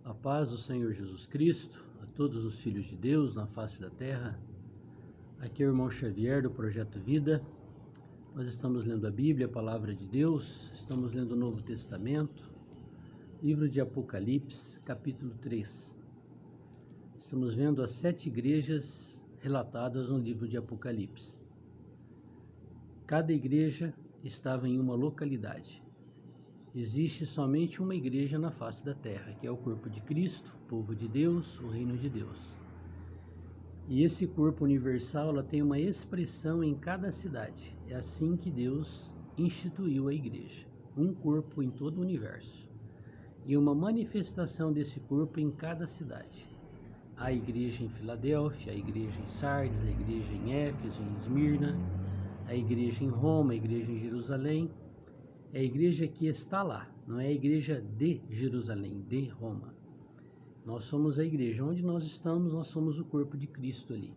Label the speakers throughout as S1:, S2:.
S1: A paz do Senhor Jesus Cristo, a todos os filhos de Deus na face da terra. Aqui é o irmão Xavier do Projeto Vida. Nós estamos lendo a Bíblia, a Palavra de Deus, estamos lendo o Novo Testamento, livro de Apocalipse, capítulo 3. Estamos vendo as 7 igrejas relatadas no livro de Apocalipse. Cada igreja estava em uma localidade. Existe somente uma igreja na face da terra, que é o corpo de Cristo, o povo de Deus, o reino de Deus. E esse corpo universal, ela tem uma expressão em cada cidade. É assim que Deus instituiu a igreja, um corpo em todo o universo. E uma manifestação desse corpo em cada cidade. A igreja em Filadélfia, a igreja em Sardes, a igreja em Éfeso, em Esmirna, a igreja em Roma, a igreja em Jerusalém. É a igreja que está lá, não é a igreja de Jerusalém, de Roma. Nós somos a igreja. Onde nós estamos, nós somos o corpo de Cristo ali.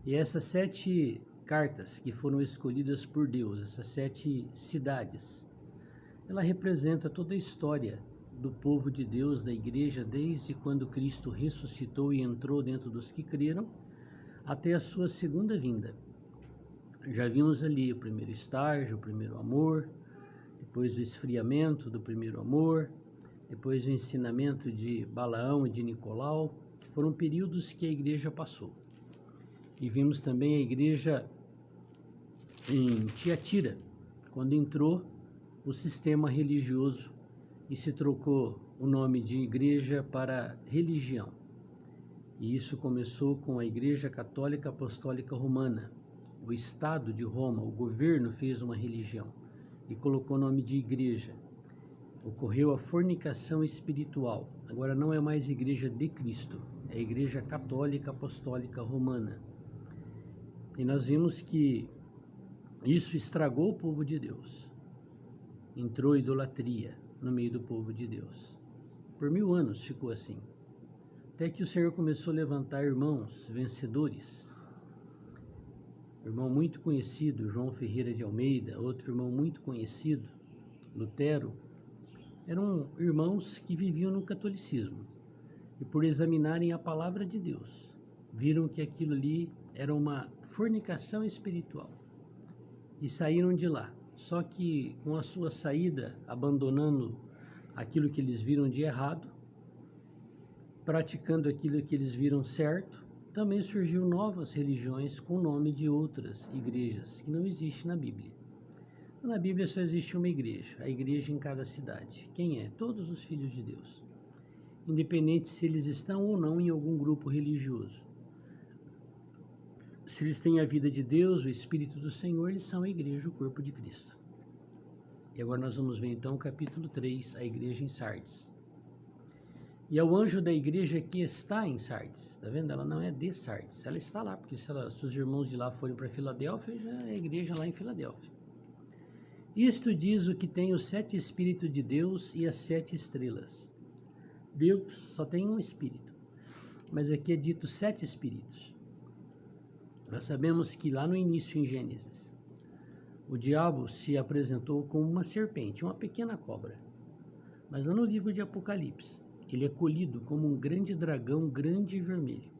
S1: E essas 7 cartas que foram escolhidas por Deus, essas 7 cidades, ela representa toda a história do povo de Deus, da igreja, desde quando Cristo ressuscitou e entrou dentro dos que creram, até a sua segunda vinda. Já vimos ali o primeiro estágio, o primeiro amor, depois o esfriamento do primeiro amor, depois o ensinamento de Balaão e de Nicolau. Foram períodos que a igreja passou. E vimos também a igreja em Tiatira, quando entrou o sistema religioso e se trocou o nome de igreja para religião. E isso começou com a Igreja Católica Apostólica Romana. O Estado de Roma, o governo, fez uma religião e colocou o nome de igreja. Ocorreu a fornicação espiritual. Agora não é mais igreja de Cristo, é a Igreja Católica Apostólica Romana. E nós vimos que isso estragou o povo de Deus. Entrou idolatria no meio do povo de Deus. Por 1000 anos ficou assim. Até que o Senhor começou a levantar irmãos vencedores. Irmão muito conhecido, João Ferreira de Almeida, outro irmão muito conhecido, Lutero, eram irmãos que viviam no catolicismo e por examinarem a palavra de Deus, viram que aquilo ali era uma fornicação espiritual e saíram de lá. Só que com a sua saída, abandonando aquilo que eles viram de errado, praticando aquilo que eles viram certo, também surgiu novas religiões com o nome de outras igrejas, que não existe na Bíblia. Na Bíblia só existe uma igreja, a igreja em cada cidade. Quem é? Todos os filhos de Deus. Independente se eles estão ou não em algum grupo religioso. Se eles têm a vida de Deus, o Espírito do Senhor, eles são a igreja, o corpo de Cristo. E agora nós vamos ver então o capítulo 3, a igreja em Sardes. E ao anjo da igreja que está em Sardes, tá vendo? Ela não é de Sardes, ela está lá, porque se os irmãos de lá forem para Filadélfia, já é a igreja lá em Filadélfia. Isto diz o que tem os 7 Espíritos de Deus e as 7 estrelas. Deus só tem um Espírito, mas aqui é dito 7 Espíritos. Nós sabemos que lá no início, em Gênesis, o diabo se apresentou como uma serpente, uma pequena cobra. Mas lá no livro de Apocalipse, ele é colhido como um grande dragão, grande e vermelho,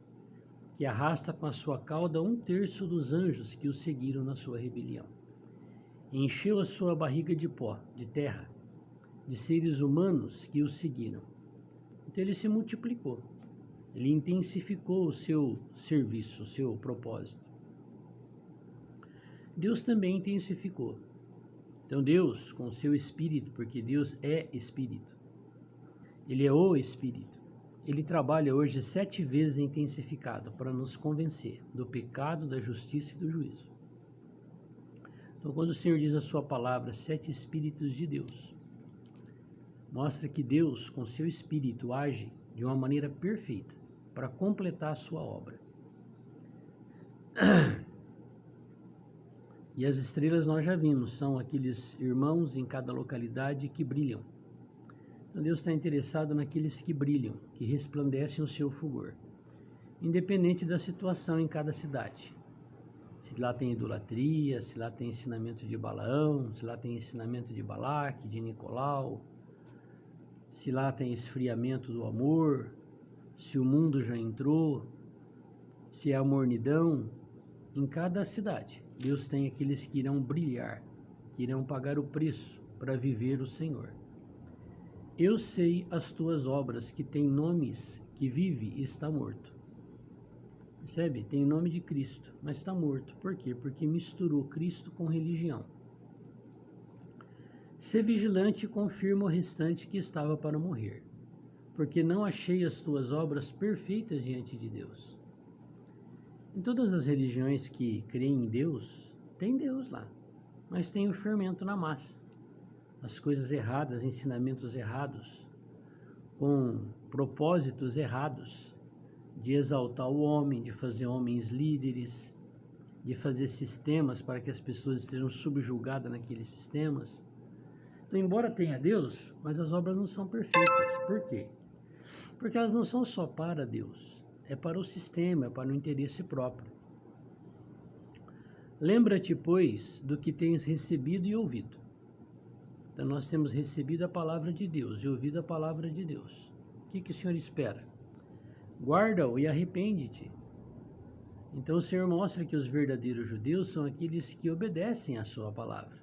S1: que arrasta com a sua cauda 1/3 dos anjos que o seguiram na sua rebelião. Encheu a sua barriga de pó, de terra, de seres humanos que o seguiram. Então ele se multiplicou, ele intensificou o seu serviço, o seu propósito. Deus também intensificou. Então Deus, com o seu Espírito, porque Deus é Espírito, Ele é o Espírito. Ele trabalha hoje 7 vezes intensificado para nos convencer do pecado, da justiça e do juízo. Então, quando o Senhor diz a sua palavra, 7 Espíritos de Deus, mostra que Deus, com seu Espírito, age de uma maneira perfeita para completar a sua obra. E as estrelas nós já vimos, são aqueles irmãos em cada localidade que brilham. Então Deus está interessado naqueles que brilham, que resplandecem o seu fulgor, independente da situação em cada cidade. Se lá tem idolatria, se lá tem ensinamento de Balaão, se lá tem ensinamento de Balaque, de Nicolau, se lá tem esfriamento do amor, se o mundo já entrou, se há mornidão. Em cada cidade, Deus tem aqueles que irão brilhar, que irão pagar o preço para viver o Senhor. Eu sei as tuas obras, que têm nomes, que vive e está morto. Percebe? Tem o nome de Cristo, mas está morto. Por quê? Porque misturou Cristo com religião. Sê vigilante e confirma o restante que estava para morrer, porque não achei as tuas obras perfeitas diante de Deus. Em todas as religiões que creem em Deus, tem Deus lá, mas tem o fermento na massa. As coisas erradas, ensinamentos errados, com propósitos errados, de exaltar o homem, de fazer homens líderes, de fazer sistemas para que as pessoas estejam subjugadas naqueles sistemas. Então, embora tenha Deus, mas as obras não são perfeitas. Por quê? Porque elas não são só para Deus, é para o sistema, é para o interesse próprio. Lembra-te, pois, do que tens recebido e ouvido. Então, nós temos recebido a palavra de Deus e ouvido a palavra de Deus. O que o Senhor espera? Guarda-o e arrepende-te. Então, o Senhor mostra que os verdadeiros judeus são aqueles que obedecem à sua palavra,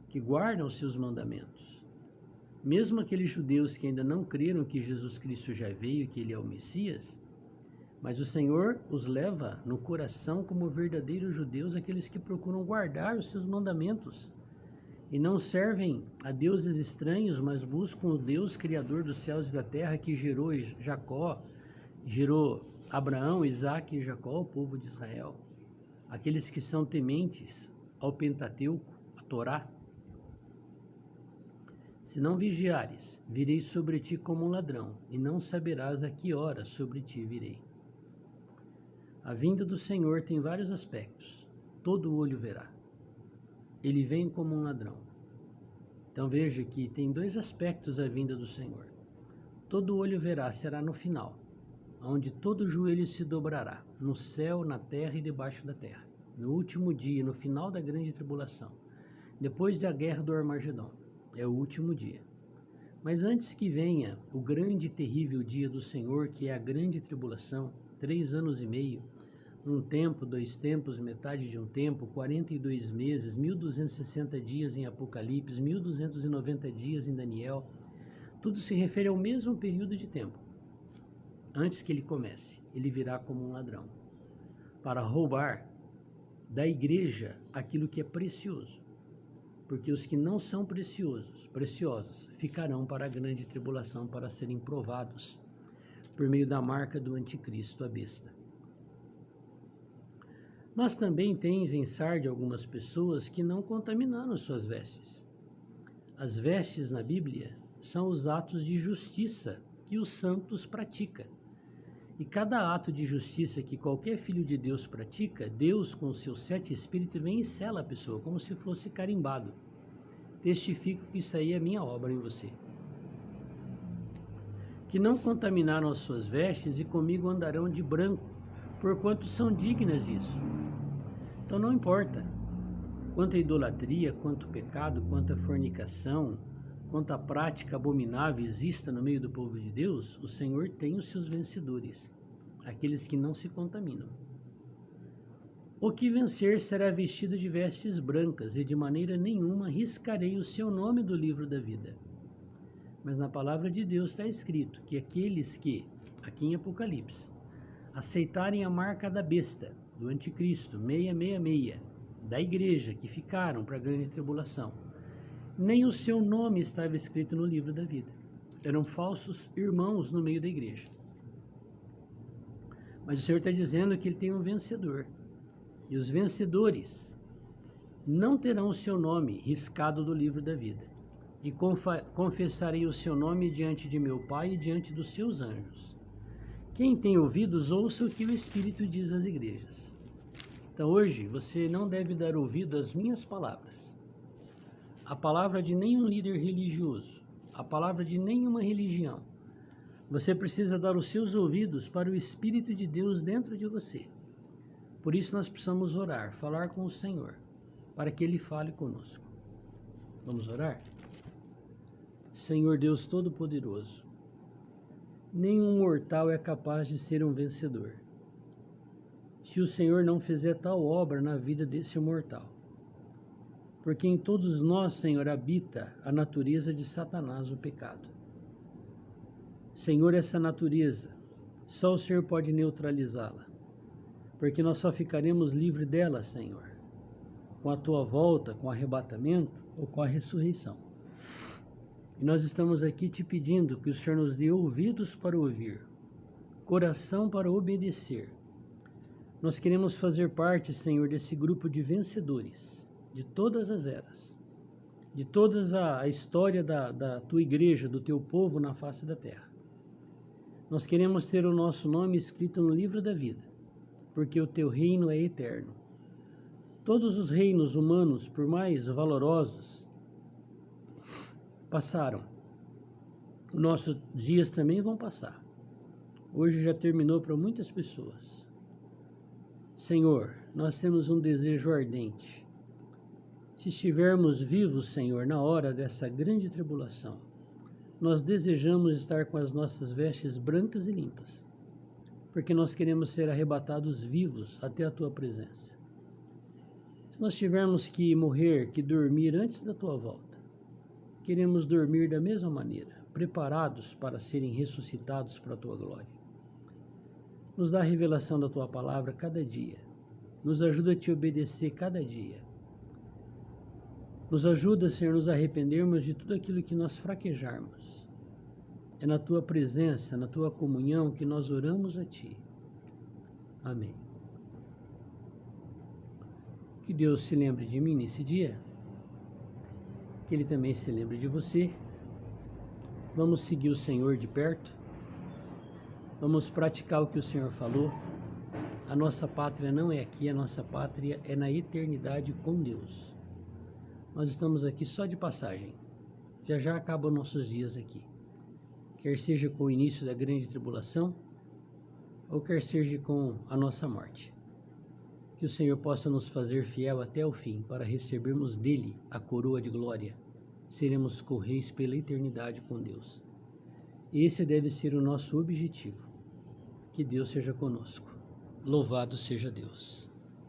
S1: que guardam os seus mandamentos. Mesmo aqueles judeus que ainda não creram que Jesus Cristo já veio, que Ele é o Messias, mas o Senhor os leva no coração como verdadeiros judeus, aqueles que procuram guardar os seus mandamentos e não servem a deuses estranhos, mas buscam o Deus Criador dos céus e da terra, que gerou Jacó, gerou Abraão, Isaque e Jacó, o povo de Israel. Aqueles que são tementes ao Pentateuco, a Torá. Se não vigiares, virei sobre ti como um ladrão, e não saberás a que hora sobre ti virei. A vinda do Senhor tem vários aspectos, todo olho verá. Ele vem como um ladrão. Então veja que tem dois aspectos a vinda do Senhor. Todo olho verá, será no final, onde todo joelho se dobrará, no céu, na terra e debaixo da terra. No último dia, no final da grande tribulação, depois da guerra do Armagedon. É o último dia. Mas antes que venha o grande e terrível dia do Senhor, que é a grande tribulação, 3 anos e meio, um tempo, 2 tempos, metade de um tempo, 42 meses, 1260 dias em Apocalipse, 1290 dias em Daniel, tudo se refere ao mesmo período de tempo. Antes que ele comece, ele virá como um ladrão, para roubar da igreja aquilo que é precioso. Porque os que não são preciosos, ficarão para a grande tribulação, para serem provados por meio da marca do anticristo, a besta. Mas também tens em Sarde algumas pessoas que não contaminaram suas vestes. As vestes na Bíblia são os atos de justiça que os santos praticam. E cada ato de justiça que qualquer filho de Deus pratica, Deus com os seus 7 espíritos vem e sela a pessoa, como se fosse carimbado. Testifico que isso aí é minha obra em você. Que não contaminaram as suas vestes e comigo andarão de branco, porquanto são dignas disso. Então não importa quanto a idolatria, quanto o pecado, quanto a fornicação, quanto a prática abominável exista no meio do povo de Deus, o Senhor tem os seus vencedores, aqueles que não se contaminam. O que vencer será vestido de vestes brancas, e de maneira nenhuma riscarei o seu nome do livro da vida. Mas na palavra de Deus está escrito que aqueles que, aqui em Apocalipse, aceitarem a marca da besta, do anticristo, 666, da igreja, que ficaram para a grande tribulação, nem o seu nome estava escrito no livro da vida. Eram falsos irmãos no meio da igreja. Mas o Senhor está dizendo que ele tem um vencedor. E os vencedores não terão o seu nome riscado do livro da vida. E confessarei o seu nome diante de meu Pai e diante dos seus anjos. Quem tem ouvidos, ouça o que o Espírito diz às igrejas. Então hoje você não deve dar ouvido às minhas palavras. A palavra de nenhum líder religioso, a palavra de nenhuma religião. Você precisa dar os seus ouvidos para o Espírito de Deus dentro de você. Por isso nós precisamos orar, falar com o Senhor, para que Ele fale conosco. Vamos orar? Senhor Deus Todo-Poderoso, nenhum mortal é capaz de ser um vencedor, se o Senhor não fizer tal obra na vida desse mortal. Porque em todos nós, Senhor, habita a natureza de Satanás, o pecado. Senhor, essa natureza, só o Senhor pode neutralizá-la, porque nós só ficaremos livres dela, Senhor, com a tua volta, com o arrebatamento ou com a ressurreição. E nós estamos aqui te pedindo que o Senhor nos dê ouvidos para ouvir, coração para obedecer. Nós queremos fazer parte, Senhor, desse grupo de vencedores, de todas as eras, de toda a história da tua igreja, do teu povo na face da terra. Nós queremos ter o nosso nome escrito no livro da vida, porque o teu reino é eterno. Todos os reinos humanos, por mais valorosos, passaram. Os nossos dias também vão passar. Hoje já terminou para muitas pessoas. Senhor, nós temos um desejo ardente. Se estivermos vivos, Senhor, na hora dessa grande tribulação, nós desejamos estar com as nossas vestes brancas e limpas, porque nós queremos ser arrebatados vivos até a tua presença. Se nós tivermos que morrer, que dormir antes da tua volta, queremos dormir da mesma maneira, preparados para serem ressuscitados para a tua glória. Nos dá a revelação da tua palavra cada dia. Nos ajuda a te obedecer cada dia. Nos ajuda, Senhor, a nos arrependermos de tudo aquilo que nós fraquejarmos. É na tua presença, na tua comunhão que nós oramos a ti. Amém. Que Deus se lembre de mim nesse dia. Que Ele também se lembre de você. Vamos seguir o Senhor de perto. Vamos praticar o que o Senhor falou. A nossa pátria não é aqui, a nossa pátria é na eternidade com Deus. Nós estamos aqui só de passagem. Já já acabam nossos dias aqui. Quer seja com o início da grande tribulação, ou quer seja com a nossa morte. Que o Senhor possa nos fazer fiel até o fim, para recebermos dele a coroa de glória. Seremos co-reis pela eternidade com Deus. Esse deve ser o nosso objetivo. Que Deus seja conosco. Louvado seja Deus.